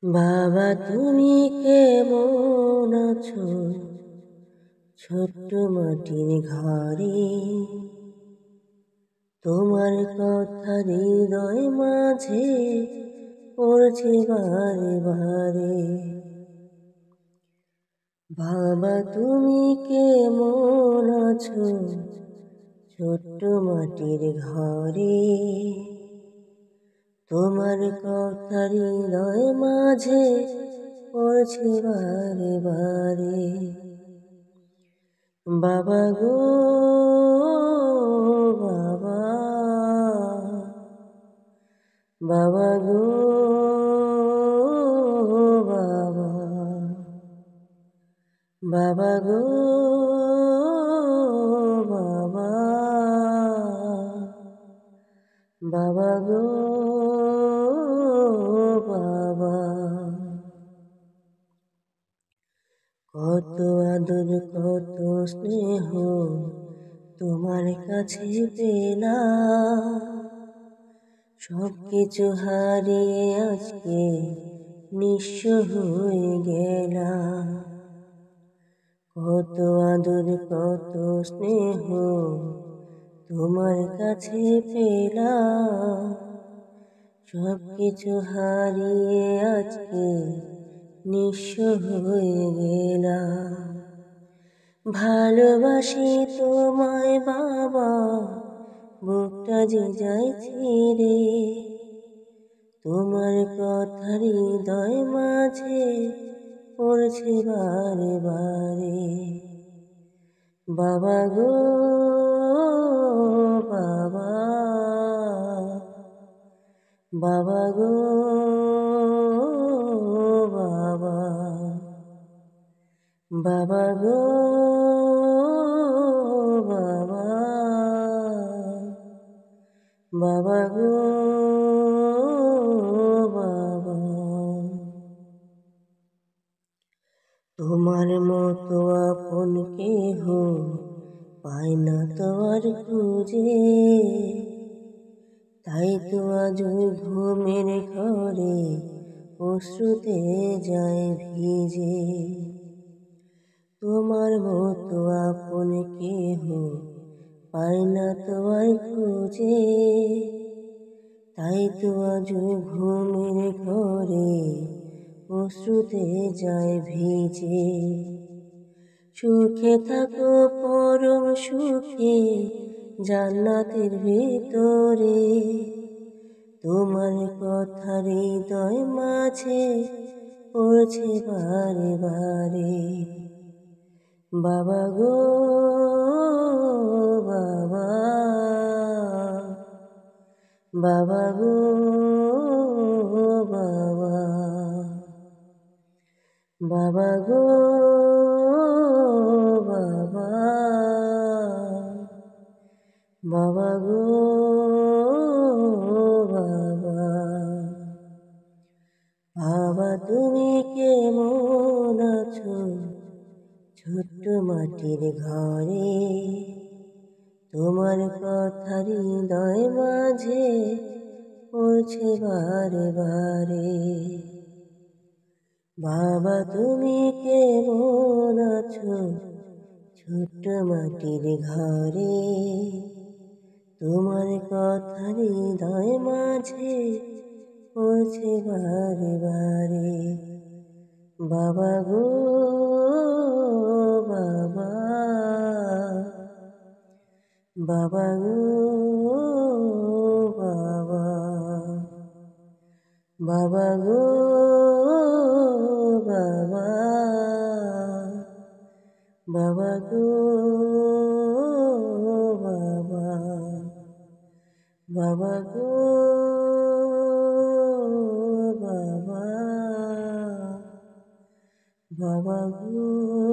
বাবা তুমি কেমন আছো? ছোট্ট মাটির ঘরে তোমার কথা হৃদয় মাঝে পড়ছে বারে বারে। বাবা তুমি কেমন আছো? ছোট্ট মাটির ঘরে তোমার কথা হৃদয় মাঝে পড়ছে বারে বারে। বাবা গো বাবা, বাবা গো বাবা, বাবা গো বাবা, বাবা গো বাবা। কত আদর কত স্নেহ তোমার কাছে পেলাম, সব কিছু হারিয়ে আজকে নিঃস্ব হয়ে গেলাম। কত আদর কত স্নেহ তোমার কাছে পেলাম, সব কিছু হারিয়ে আজকে নিঃস্ব হয়ে গেলাম। ভালোবাসি তোমায় বাবা, বুকটা যে যায় ছিঁড়ে, তোমার কথা হৃদয় মাঝে পড়ছে বারে বারে। বাবা গো বাবা, বাবা গো বাবা, বাবা গো বাবা, বাবা গো বাবা। তোমার মতো আপন কেহ পায় না তো আর খুঁজে, তাই তো আজ ঘুমের ঘরে অশ্রুতে যায় ভিজে। তোমার মতো আপন কেহ পায় না তো আর খুঁজে, তাই তো আজ ঘুমের ঘরে অশ্রুতে যায় ভিজে। সুখে থাকো পরম সুখে জান্নাতের ভিতরে, তোমার কথা হৃদয় মাঝে পড়ছে বারে বারে। বাবা গো বাবা, বাবা গো বাবা, বাবা গো বাবা, বাবা গো বাবা। বাবা তুমি কেমন আছো? ছোট্ট মাটির ঘরে তোমার কথা হৃদয় মাঝে পড়ছে বারে বারে। বাবা তুমি কেমন আছো? ছোট্ট মাটির ঘরে তোমার কথা হৃদয় মাঝে পড়ছে বারে বারে। বাবা গো বাবা, বাবা গো বাবা, বাবা গো বাবা, বাবা গো বাবা, বাবা গো বাবা, বাবা গো।